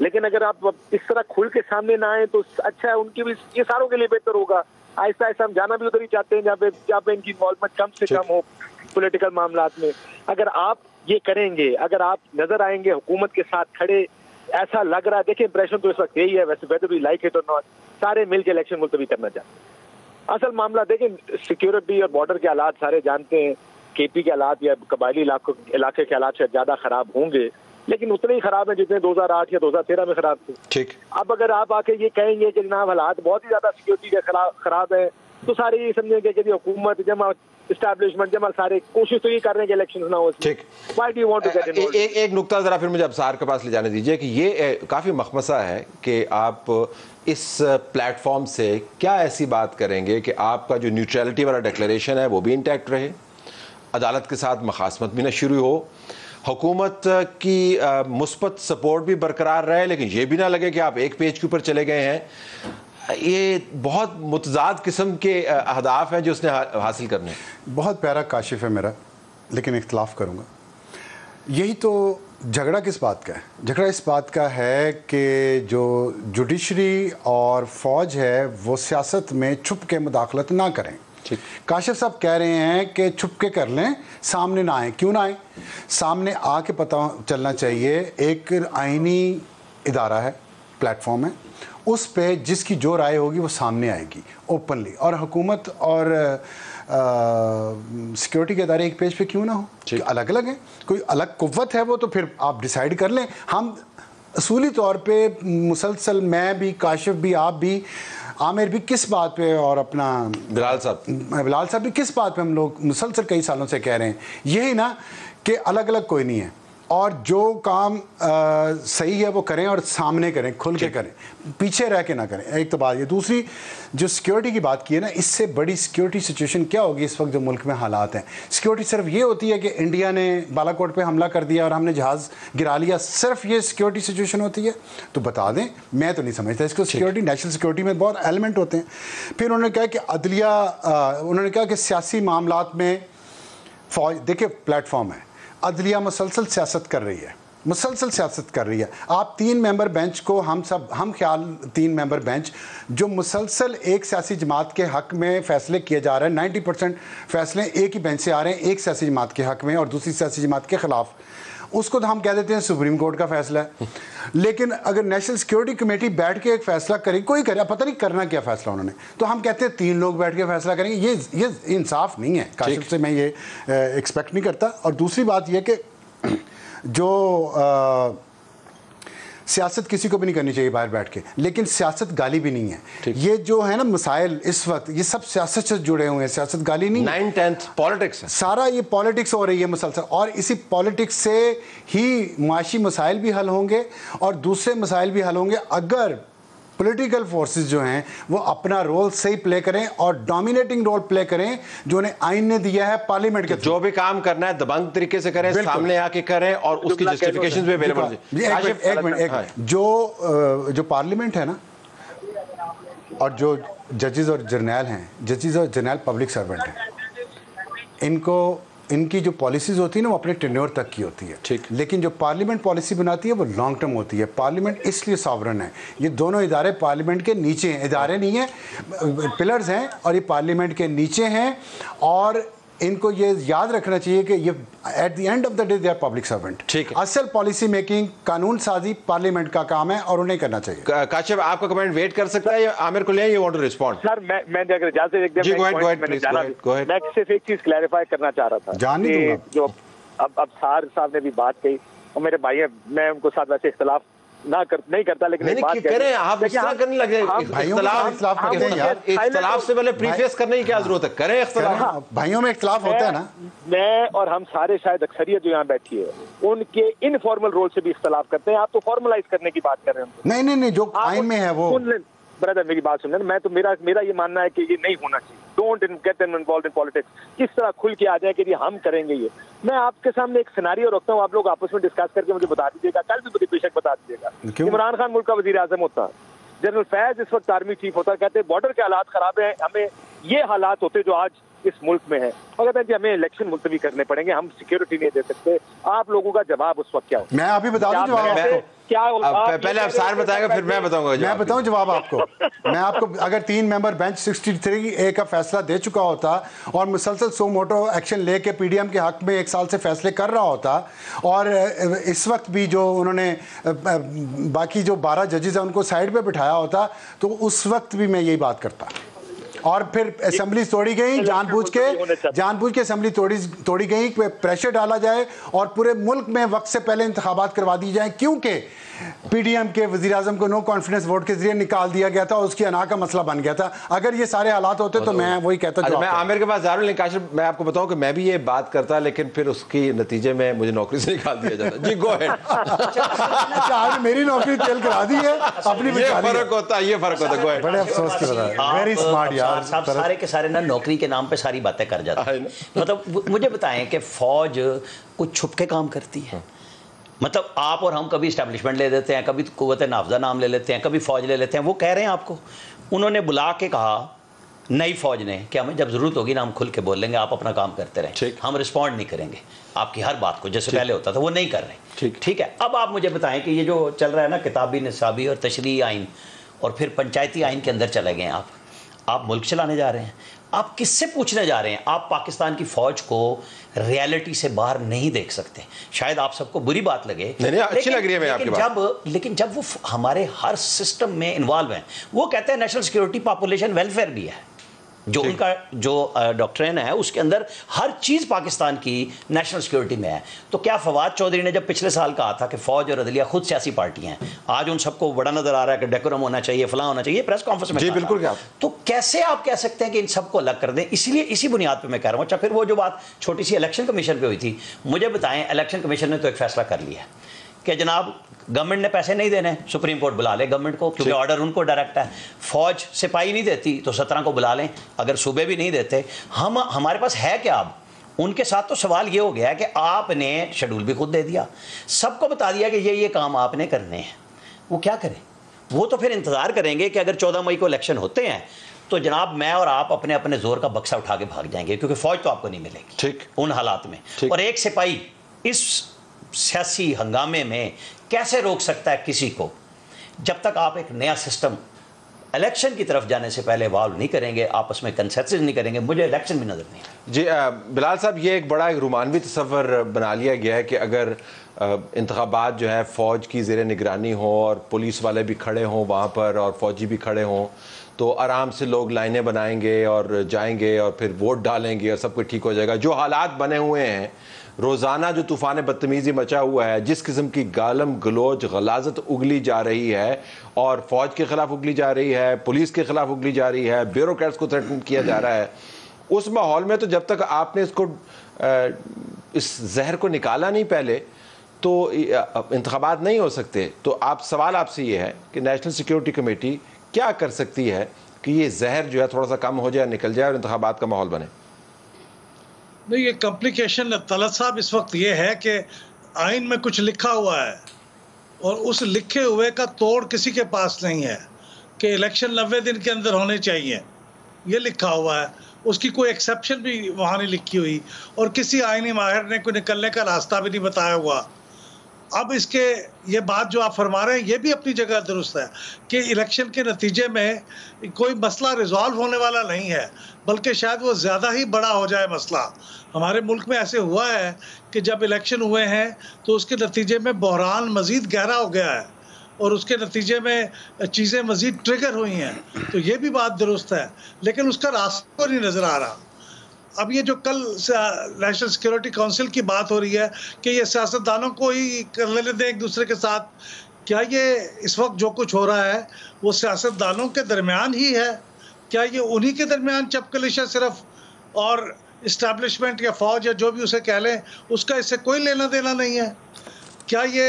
लेकिन अगर आप इस तरह खुल के सामने ना आए तो अच्छा है, उनकी भी, ये सारों के लिए बेहतर होगा। आहिस्ता आहिस्ता हम जाना भी उधर ही चाहते हैं जहाँ पे इनकी इन्वॉल्वमेंट कम से कम हो पॉलिटिकल मामलात में। अगर आप ये करेंगे, अगर आप नजर आएंगे हुकूमत के साथ खड़े, ऐसा लग रहा है, देखिए इंप्रेशन तो इस वक्त यही है, वैसे वेदर वी लाइक इट और नॉट, सारे मिलकर इलेक्शन मुलतवी करना चाहते हैं। असल मामला देखें, सिक्योरिटी और बॉर्डर के हालात सारे जानते हैं, केपी के हालात या कबायली इलाके के हालात शायद ज्यादा खराब होंगे, लेकिन उतने ही खराब हैं जितने 2008 या 2013 में खराब थे। ठीक। अब अगर आप आके ये कहेंगे कि जनाब हालात बहुत ही ज्यादा सिक्योरिटी के खराब है, तो सारे ये समझेंगे कि हुकूमत जमा एस्टैब्लिशमेंट जमा सारे कोशिश तो ये कर रहे हैं कि इलेक्शन ना हो। ठीक। Why do you want to get involved? एक नुक्ता जरा फिर मुझे अब्सार के पास ले जाने दीजिए कि ये काफी मखमसा है कि आप इस प्लेटफॉर्म से क्या ऐसी बात करेंगे कि आपका जो न्यूट्रलिटी वाला डिक्लेरेशन है वो भी इंटैक्ट रहे, अदालत के साथ मखासमत भी ना शुरू हो, हुकूमत की मुस्बत सपोर्ट भी बरकरार रहे, लेकिन ये भी ना लगे कि आप एक पेज के ऊपर चले गए हैं। ये बहुत मुतजाद किस्म के अहदाफ हैं जो उसने हासिल करने। बहुत प्यारा काशिफ है मेरा, लेकिन इख्तलाफ करूँगा। यही तो झगड़ा किस बात का है? झगड़ा इस बात का है कि जो जुडिशरी और फौज है वो सियासत में छुप के मुदाखलत ना करें। काशिफ साहब कह रहे हैं कि छुप के कर लें, सामने ना आए। क्यों ना आए? सामने आके पता चलना चाहिए। एक आईनी इदारा है, प्लेटफॉर्म है, उस पे जिसकी जो राय होगी वो सामने आएगी ओपनली। और हुकूमत और सिक्योरिटी के इदारे एक पेज पे क्यों ना हो? अलग अलग हैं, कोई अलग कुव्वत है वो, तो फिर आप डिसाइड कर लें। हम असूली तौर पे मुसलसल, मैं भी, काशिफ भी, आप भी, आमिर भी, किस बात पे, और अपना बिलाल साहब भी, किस बात पे हम लोग मुसलसल कई सालों से कह रहे हैं, यही ना कि अलग अलग कोई नहीं है, और जो काम सही है वो करें और सामने करें, खुल के करें, पीछे रह के ना करें। एक तो बात ये। दूसरी, जो सिक्योरिटी की बात की है ना, इससे बड़ी सिक्योरिटी सिचुएशन क्या होगी इस वक्त जो मुल्क में हालात हैं? सिक्योरिटी सिर्फ ये होती है कि इंडिया ने बालाकोट पे हमला कर दिया और हमने जहाज़ गिरा लिया, सिर्फ ये सिक्योरिटी सिचुएशन होती है? तो बता दें, मैं तो नहीं समझता इसको। सिक्योरिटी, नेशनल सिक्योरिटी में बहुत एलिमेंट होते हैं। फिर उन्होंने कहा कि अदलिया, उन्होंने कहा कि सियासी मामलात में फौज, देखिए प्लेटफॉर्म है, अदलिया मुसलसल सियासत कर रही है, मुसलसल सियासत कर रही है। आप 3 मेंबर बेंच को, हम ख्याल 3 मेंबर बेंच जो मुसलसल एक सियासी जमात के हक़ में फ़ैसले किए जा रहे हैं, 90% फ़ैसले एक ही बेंच से आ रहे हैं, एक सियासी जमात के हक़ में और दूसरी सियासी जमात के ख़िलाफ़, उसको तो हम कह देते हैं सुप्रीम कोर्ट का फ़ैसला है। लेकिन अगर नेशनल सिक्योरिटी कमेटी बैठ के एक फ़ैसला करे, कोई करे, पता नहीं करना क्या फ़ैसला उन्होंने, तो हम कहते हैं 3 लोग बैठ के फ़ैसला करेंगे। ये इंसाफ नहीं है। काशिफ से मैं ये एक्सपेक्ट नहीं करता। और दूसरी बात यह कि जो सियासत किसी को भी नहीं करनी चाहिए बाहर बैठ के, लेकिन सियासत गाली भी नहीं है। ये जो है ना मसाइल इस वक्त, ये सब सियासत से जुड़े हुए हैं, सियासत गाली नहीं। 9/10 पॉलिटिक्स है, सारा ये पॉलिटिक्स हो रही है मुसलसल, और इसी पॉलिटिक्स से ही मुआशी मसाइल भी हल होंगे और दूसरे मसाइल भी हल होंगे अगर पॉलिटिकल फोर्सेस जो हैं वो अपना रोल सही प्ले करें और डोमिनेटिंग रोल प्ले करें जो उन्हें आइन ने दिया है पार्लियामेंट के। जो भी काम करना है दबंग तरीके से करें, सामने आके करें और उसकी जस्टिफिकेशंस भी अवेलेबल हैं। एक जो पार्लियामेंट है ना, और जो जजेस और जर्नैल हैं, जजेस और जर्नैल पब्लिक सर्वेंट हैं, इनकी जो पॉलिसीज़ होती है ना वो अपने टेन्योर तक की होती है। ठीक। लेकिन जो पार्लियामेंट पॉलिसी बनाती है वो लॉन्ग टर्म होती है। पार्लियामेंट इसलिए सॉवरन है। ये दोनों इदारे पार्लियामेंट के नीचे हैं, इदारे नहीं हैं, पिलर्स हैं, और ये पार्लियामेंट के नीचे हैं। और इनको ये याद रखना चाहिए कि ये at the end of the day they are public servant. ठीक है। असल पॉलिसी मेकिंग, कानून साजी पार्लियामेंट का काम है और उन्हें करना चाहिए। काशिफ, आपका कमेंट वेट कर सकता है या आमिर को ले, you want to respond? Sir मैं अगर इजाजत एक दे, मैं सिर्फ एक चीज क्लैरिफाई करना चाह रहा था। जान नहीं दूंगा। जो अब सार साहब ने भी बात कही, और मेरे भाई हैं, मैं उनको साथ वैसे इख्तिलाफ नहीं करता, लेकिन नहीं बात करें, आप इख्तिलाफ करने लगे। इख्तिलाफ से पहले प्रीफेस करने की क्या जरूरत है? करें इख्तिलाफ, भाइयों में इख्तिलाफ होता है ना। मैं और हम सारे शायद अक्सरियत जो यहाँ बैठी है उनके इनफॉर्मल रोल से भी इख्तिलाफ करते हैं। आप तो फॉर्मलाइज करने की बात कर रहे हैं। नहीं, जो आइन में है वो। ब्रदर मेरी बात सुन लेना, मैं तो मेरा ये मानना है कि ये नहीं होना चाहिए। Don't get involve in politics. किस तरह खुल के आ जाए कि हम करेंगे ये। मैं आपके सामने एक सिनेरियो रखता हूँ, आप लोग आपस में डिस्कस करके मुझे बता दीजिएगा, कल भी बेशक बता दीजिएगा। इमरान खान मुल्क का वजीर आजम होता, जनरल फैज इस वक्त आर्मी चीफ होता, कहते बॉर्डर के हालात खराब है, हमें ये हालात होते जो आज इस मुल्क में है, और कहते हैं कि हमें इलेक्शन मुलतवी करने पड़ेंगे, हम सिक्योरिटी नहीं दे सकते। आप लोगों का जवाब उस वक्त क्या हो? मैं अभी बता दूं जवाब आपको। क्या पहले अफसार बताएगा, फिर मैं बताऊंगा। मैं बताऊं जवाब आपको। मैं आपको, अगर 3 मेंबर बेंच 63A का फैसला दे चुका होता और मुसलसल सो मोटो एक्शन लेके पीडीएम के हक में 1 साल से फैसले कर रहा होता, और इस वक्त भी जो उन्होंने बाकी जो 12 जजेस हैं उनको साइड पे बिठाया होता, तो उस वक्त भी मैं यही बात करता। और फिर असेंबली तोड़ी गई, जानबूझ के असेंबली तोड़ी गई, प्रेशर डाला जाए और पूरे मुल्क में वक्त से पहले इंतखाबात करवा दी जाए, क्योंकि पीडीएम के वजीर आजम को नो कॉन्फिडेंस वोट के जरिए निकाल दिया गया था और उसकी अना का मसला बन गया था। अगर ये सारे हालात होते तो मैं वही कहता। मैं आमिर के पास जा रहा हूँ, लेकिन मैं आपको बताऊं कि मैं भी ये बात करता, लेकिन फिर उसकी नतीजे में मुझे नौकरी से निकाल दिया जाता। जी गो अहेड। अच्छा, मेरी नौकरी तेल करा दी है अपनी। ये फर्क होता है, गो अहेड। बड़े अफसोस की बात है, वेरी स्मार्ट यार। सारे के सारे ना नौकरी के नाम पे सारी बातें कर जाते हैं। मतलब मुझे बताएं कि फौज कुछ छुप के काम करती है? मतलब आप और हम कभी इस्टेब्लिशमेंट ले लेते हैं, कभी कुव्वत नाफजा नाम ले लेते हैं, कभी फौज ले लेते हैं। वो कह रहे हैं आपको, उन्होंने बुला के कहा नई फौज ने कि हमें जब जरूरत होगी ना हम खुल के बोल लेंगे, आप अपना काम करते रहें, हम रिस्पॉन्ड नहीं करेंगे आपकी हर बात को, जैसे पहले होता था। वो नहीं कर रहे। ठीक है, अब आप मुझे बताएं कि ये जो चल रहा है ना किताबी निसाबी और तशरीई आइन और फिर पंचायती आइन के अंदर चले गए आप मुल्क चलाने जा रहे हैं। आप किससे पूछने जा रहे हैं? आप पाकिस्तान की फौज को रियलिटी से बाहर नहीं देख सकते। शायद आप सबको बुरी बात लगे, नहीं, अच्छी लग रही है आपकी बात। लेकिन जब वो हमारे हर सिस्टम में इन्वॉल्व हैं, वो कहते हैं नेशनल सिक्योरिटी पॉपुलेशन वेलफेयर भी है, जो उनका जो डॉक्ट्रिन है उसके अंदर हर चीज़ पाकिस्तान की नेशनल सिक्योरिटी में है। तो क्या फवाद चौधरी ने जब पिछले साल कहा था कि फ़ौज और अदलिया खुद सियासी पार्टियां हैं, आज उन सबको बड़ा नज़र आ रहा है कि डेकोरम होना चाहिए, फलां होना चाहिए, प्रेस कॉन्फ्रेंस में जी बिल्कुल क्या, तो कैसे आप कह सकते हैं कि इन सबको अलग कर दें? इसलिए इसी बुनियाद पर मैं कह रहा हूँ। अच्छा, फिर वो जो बात छोटी सी इलेक्शन कमीशन पर हुई थी, मुझे बताएं इलेक्शन कमीशन ने तो एक फैसला कर लिया कि जनाब गवर्नमेंट ने पैसे नहीं देने, सुप्रीम कोर्ट बुला ले गवर्नमेंट को, क्योंकि ऑर्डर उनको डायरेक्ट है। फौज सिपाही नहीं देती तो 17 को बुला लें, अगर सूबे भी नहीं देते। हमारे पास है क्या अब? उनके साथ तो सवाल ये हो गया है कि आपने शेड्यूल भी खुद दे दिया, सबको बता दिया कि ये काम आपने करने हैं। वो क्या करें? वो तो फिर इंतज़ार करेंगे कि अगर 14 मई को इलेक्शन होते हैं तो जनाब मैं और आप अपने अपने जोर का बक्सा उठा के भाग जाएंगे, क्योंकि फौज तो आपको नहीं मिलेगी ठीक उन हालात में। और एक सिपाही इस सियासी हंगामे में कैसे रोक सकता है किसी को? जब तक आप एक नया सिस्टम इलेक्शन की तरफ जाने से पहले इवॉल्व नहीं करेंगे, आपस में कंसेंसस नहीं करेंगे, मुझे इलेक्शन भी नजर नहीं। जी बिलाल साहब, ये एक बड़ा रोमानवी तस्वर बना लिया गया है कि अगर इंतखाबात जो है फ़ौज की ज़ेर निगरानी हो और पुलिस वाले भी खड़े हों वहाँ पर और फ़ौजी भी खड़े हों, तो आराम से लोग लाइनें बनाएंगे और जाएंगे और फिर वोट डालेंगे और सब कुछ ठीक हो जाएगा। जो हालात बने हुए हैं, रोज़ाना जो तूफ़ान बदतमीज़ी मचा हुआ है, जिस किस्म की गालम गलोच गलाजत उगली जा रही है और फ़ौज के ख़िलाफ़ उगली जा रही है, पुलिस के ख़िलाफ़ उगली जा रही है, ब्यूरोक्रेट्स को थ्रेटन किया जा रहा है, उस माहौल में तो जब तक आपने इसको इस जहर को निकाला नहीं पहले, तो इंतखाबात नहीं हो सकते। तो सवाल आपसे ये है कि नेशनल सिक्योरिटी कमेटी क्या कर सकती है कि ये जहर जो है थोड़ा सा कम हो जाए, निकल जाए और इंतखाबात का माहौल बने? नहीं, ये कॉम्प्लिकेशन तलत साहब इस वक्त ये है कि आइन में कुछ लिखा हुआ है और उस लिखे हुए का तोड़ किसी के पास नहीं है कि इलेक्शन 90 दिन के अंदर होने चाहिए, ये लिखा हुआ है। उसकी कोई एक्सेप्शन भी वहाँ नहीं लिखी हुई और किसी आइनी माहिर ने कोई निकलने का रास्ता भी नहीं बताया हुआ। अब इसके ये बात जो आप फरमा रहे हैं ये भी अपनी जगह दुरुस्त है कि इलेक्शन के नतीजे में कोई मसला रिजॉल्व होने वाला नहीं है, बल्कि शायद वो ज़्यादा ही बड़ा हो जाए मसला। हमारे मुल्क में ऐसे हुआ है कि जब इलेक्शन हुए हैं तो उसके नतीजे में बहरान मज़ीद गहरा हो गया है और उसके नतीजे में चीज़ें मज़ीद ट्रिगर हुई हैं। तो ये भी बात दुरुस्त है, लेकिन उसका रास्ता नहीं नज़र आ रहा। अब ये जो कल नेशनल सिक्योरिटी काउंसिल की बात हो रही है कि ये सियासतदानों को ही कर लेने दें एक दूसरे के साथ, क्या ये इस वक्त जो कुछ हो रहा है वो सियासतदानों के दरमियान ही है? क्या ये उन्हीं के दरमियान चपकलिश है सिर्फ, और इस्टेब्लिशमेंट या फौज या जो भी उसे कह लें उसका इससे कोई लेना देना नहीं है? क्या ये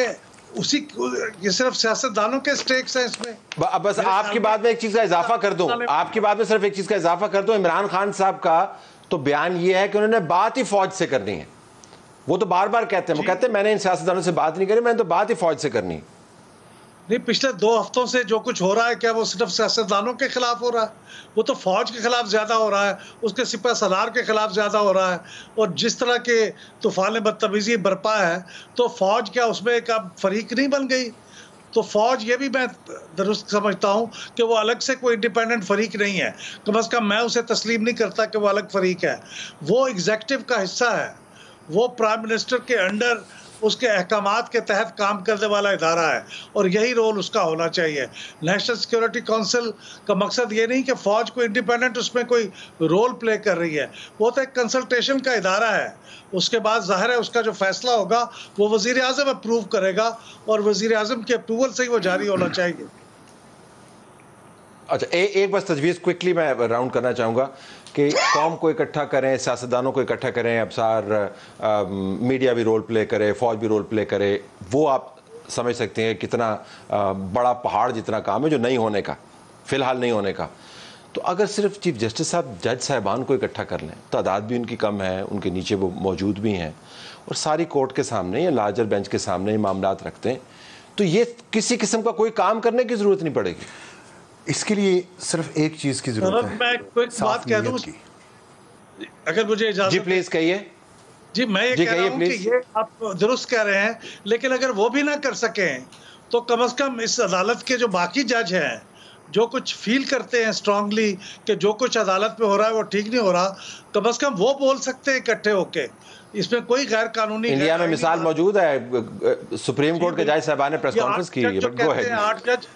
सिर्फ सियासतदानों के स्टेक्स हैं इसमें? बस आपकी बात में एक चीज़ का इजाफा कर दूं, आपकी बात में सिर्फ एक चीज़ का इजाफा कर दूं। इमरान खान साहब का तो बयान ये है कि उन्होंने बात ही फौज से करनी है। वो तो बार बार कहते हैं, वो कहते हैं मैंने इन सियासतदानों से बात नहीं करी, मैंने तो बात ही फौज से करनी है। नहीं, पिछले 2 हफ्तों से जो कुछ हो रहा है, क्या वो सिर्फ सियासतदानों के खिलाफ हो रहा है? वो तो फौज के खिलाफ ज्यादा हो रहा है, उसके सिपह सलार के खिलाफ ज्यादा हो रहा है। और जिस तरह के तूफान बदतमीजी बरपा है, तो फौज क्या उसमें एक अब फरीक नहीं बन गई? तो फौज, ये भी मैं दुरुस्त समझता हूँ कि वो अलग से कोई इंडिपेंडेंट फरीक नहीं है। कम अज़ कम मैं उसे तस्लीम नहीं करता कि वो अलग फरीक है। वो एग्जेक्टिव का हिस्सा है, वो प्राइम मिनिस्टर के अंडर उसके अहकामात के तहत काम करने वाला इदारा है, और यही रोल उसका होना चाहिए। नेशनल सिक्योरिटी काउंसिल का मकसद ये नहीं कि फ़ौज को इंडिपेंडेंट उसमें कोई रोल प्ले कर रही है, वो तो एक कंसल्टेशन का इदारा है। उसके बाद ज़ाहिर है उसका जो फैसला होगा वो वज़ीर आज़म अप्रूव करेगा, और वज़ीर आज़म के अप्रूवल से ही वो जारी होना चाहिए। अच्छा, एक बस तजवीज़ क्विकली मैं राउंड करना चाहूँगा कि कौम को इकट्ठा करें, सियासतदानों को इकट्ठा करें, अफसार मीडिया भी रोल प्ले करे, फ़ौज भी रोल प्ले करे, वो आप समझ सकते हैं कितना बड़ा पहाड़ जितना काम है जो नहीं होने का, फ़िलहाल नहीं होने का। तो अगर सिर्फ चीफ जस्टिस साहब जज साहिबान को इकट्ठा कर लें, तादाद भी उनकी कम है, उनके नीचे वो मौजूद भी हैं, और सारी कोर्ट के सामने या लार्जर बेंच के सामने ये मामलात रखते हैं, तो ये किसी किस्म का कोई काम करने की ज़रूरत नहीं पड़ेगी। इसके लिए सिर्फ एक चीज की जरूरत है। मैं कोई बात कह दूं, अगर मुझे इजाजत। जी प्लीज कहिए। जी मैं ये कह रहा हूं कि ये आप दुरुस्त कह रहे हैं, लेकिन अगर वो भी ना कर सकें तो कम से कम इस अदालत के जो बाकी जज हैं, जो कुछ फील करते हैं स्ट्रांगली कि जो कुछ अदालत में हो रहा है वो ठीक नहीं हो रहा, कम से कम वो बोल सकते हैं इकट्ठे होके। इसमें कोई गैर कानूनी, इंडिया में मिसाल मौजूद है, सुप्रीम कोर्ट के जज साहबान ने प्रेस कॉन्फ्रेंस की है, बट गो अहेड। 8 जज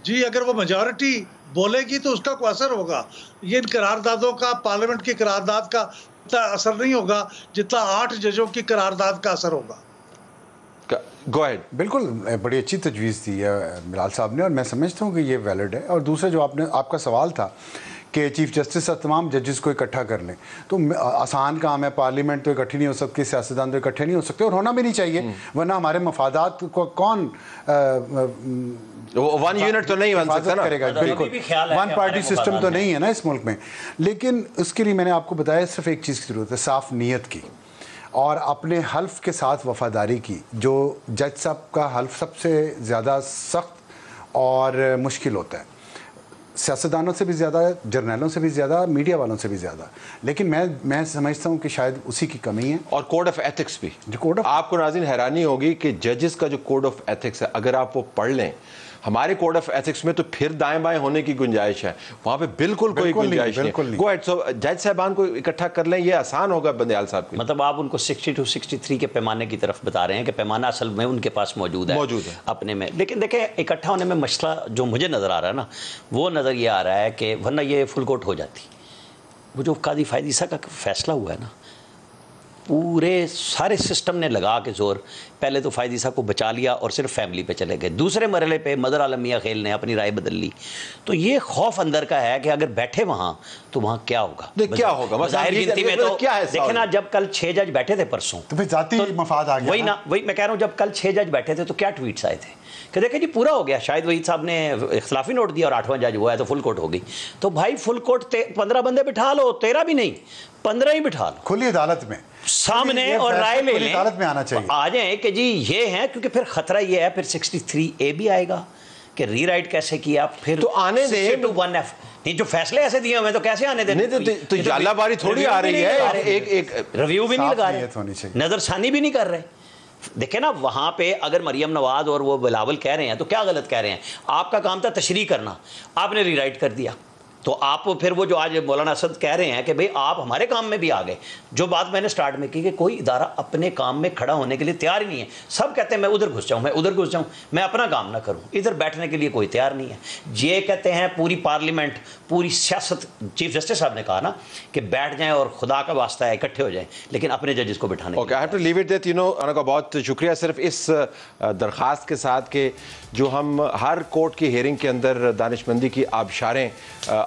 जी, अगर वो मेजॉरिटी बोलेगी तो उसका कोई असर होगा। ये इन करारदादों का, पार्लियामेंट की करारदाद का इतना असर नहीं होगा जितना 8 जजों की करारदाद का असर होगा। Go ahead. बिल्कुल, बड़ी अच्छी तजवीज़ दी है बिलाल साहब ने, और मैं समझता हूँ कि ये वैलिड है। और दूसरा जो आपका सवाल था कि चीफ जस्टिस तमाम जजेस को इकट्ठा कर लें, तो आसान काम है। पार्लियामेंट तो इकट्ठी नहीं हो सकती, सियासतदान तो इकट्ठे नहीं हो सकते, और होना भी नहीं चाहिए, वरना हमारे मफादात को कौन वन यूनिट तो नहीं बन सकता ना, करेगा। बिल्कुल, वन पार्टी सिस्टम तो नहीं है ना इस मुल्क में। लेकिन उसके लिए मैंने आपको बताया सिर्फ एक चीज़ की ज़रूरत है, साफ नीयत की और अपने हल्फ के साथ वफादारी की। जो जज साहब का हल्फ सबसे ज़्यादा सख्त और मुश्किल होता है, सियासतदानों से भी ज़्यादा, जर्नलों से भी ज़्यादा, मीडिया वालों से भी ज़्यादा। लेकिन मैं समझता हूँ कि शायद उसी की कमी है। और कोड ऑफ एथिक्स भी, जो कोड ऑफ, आपको नाज़रीन हैरानी होगी कि जजेस का जो कोड ऑफ एथिक्स है, अगर आप वो पढ़ लें, हमारे कोड ऑफ एथिक्स में तो फिर दाएं बाएं होने की गुंजाइश है, वहां पे बिल्कुल कोई गुंजाइश नहीं। Go ahead. सो जज साहबान को इकट्ठा कर लें, ये आसान होगा बंदयाल साहब के। मतलब आप उनको 62 63 के पैमाने की तरफ बता रहे हैं कि पैमाना असल में उनके पास मौजूद है अपने में। लेकिन देखें, इकट्ठा होने में मसला जो मुझे नज़र आ रहा है ना, वो नज़र ये आ रहा है कि वरना ये फुल कोर्ट हो जाती। वो जो कादी फायद ईसा का फैसला हुआ है ना, पूरे सारे सिस्टम ने लगा के जोर, पहले तो फायद ईसा को बचा लिया और सिर्फ फैमिली पे चले गए। दूसरे मरहले पे मदर आलम मियां खेल ने अपनी राय बदल ली। तो ये खौफ अंदर का है कि अगर बैठे वहाँ तो वहाँ क्या होगा, क्या होगा जाहिर गिनती में। तो देखे ना, जब कल 6 जज बैठे थे परसों, तो फिर जाती मफाद आ गया। वही ना, वही मैं कह रहा हूँ, जब कल 6 जज बैठे थे तो क्या ट्वीट्स आए थे कि देखे जी पूरा हो गया, शायद वहीद साहब ने इख्तलाफी नोट दिया और 8वां जज हुआ है तो फुल कोर्ट हो गई। तो भाई फुल कोर्ट 15 बंदे बिठा लो, 13 भी नहीं, 15 ही बिठा लो खुली अदालत में सामने, और राय ले लें, अदालत में आना चाहिए, आ जाए कि जी ये है। क्योंकि फिर खतरा ये है, फिर 63A भी आएगा कि रीराइट कैसे किया, फिर तो आने दे 1F नहीं, जो फैसले ऐसे दिए हुए तो कैसे आने देने। तो जालाबारी थोड़ी आ रही है, एक रिव्यू भी नहीं लगा रहे, नजरसानी भी नहीं कर रहे। देखे ना, वहां पे अगर मरियम नवाज और वो बिलावल कह रहे हैं तो क्या गलत कह रहे हैं? आपका काम था तशरीह करना, आपने रीराइट कर दिया। तो आप फिर वो जो आज मौलाना असद कह रहे हैं कि भाई आप हमारे काम में भी आ गए, जो बात मैंने स्टार्ट में की कि कोई इदारा अपने काम में खड़ा होने के लिए तैयार ही नहीं है। सब कहते हैं मैं उधर घुस जाऊं, मैं उधर घुस जाऊं, मैं अपना काम ना करूं, इधर बैठने के लिए कोई तैयार नहीं है। ये कहते हैं पूरी पार्लियामेंट, पूरी सियासत, चीफ जस्टिस साहब ने कहा ना कि बैठ जाएं और खुदा का वास्ता है इकट्ठे हो जाएं, लेकिन अपने जजेस को बिठाने। Okay, I have to leave it that, you know, का बहुत शुक्रिया सिर्फ इस दरख्वास्त के साथ कि जो हम हर कोर्ट की हेयरिंग के अंदर दानिशमंदी की आबशारें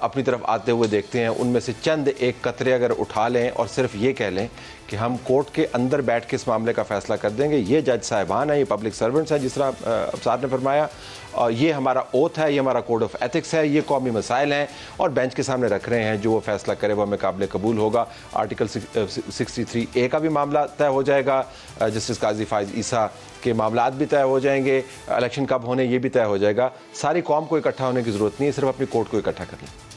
अपनी तरफ आते हुए देखते हैं, उनमें से चंद एक कतरे अगर उठा लें और सिर्फ ये कह लें कि हम कोर्ट के अंदर बैठ के इस मामले का फैसला कर देंगे। ये जज साहिबान हैं, ये पब्लिक सर्वेंट्स हैं, जिस तरह अफसार ने फरमाया, और ये हमारा ओथ है, ये हमारा कोड ऑफ एथिक्स है, ये कौमी मसाइल हैं और बेंच के सामने रख रहे हैं। जो वो फैसला करे वो हमें काबिल कबूल होगा। आर्टिकल 63A का भी मामला तय हो जाएगा, जस्टिस काजी फाइज ईसा के मामलात भी तय हो जाएंगे, इलेक्शन कब होने ये भी तय हो जाएगा। सारी कौम को इकट्ठा होने की ज़रूरत नहीं है, सिर्फ अपनी कोर्ट को इकट्ठा कर लें।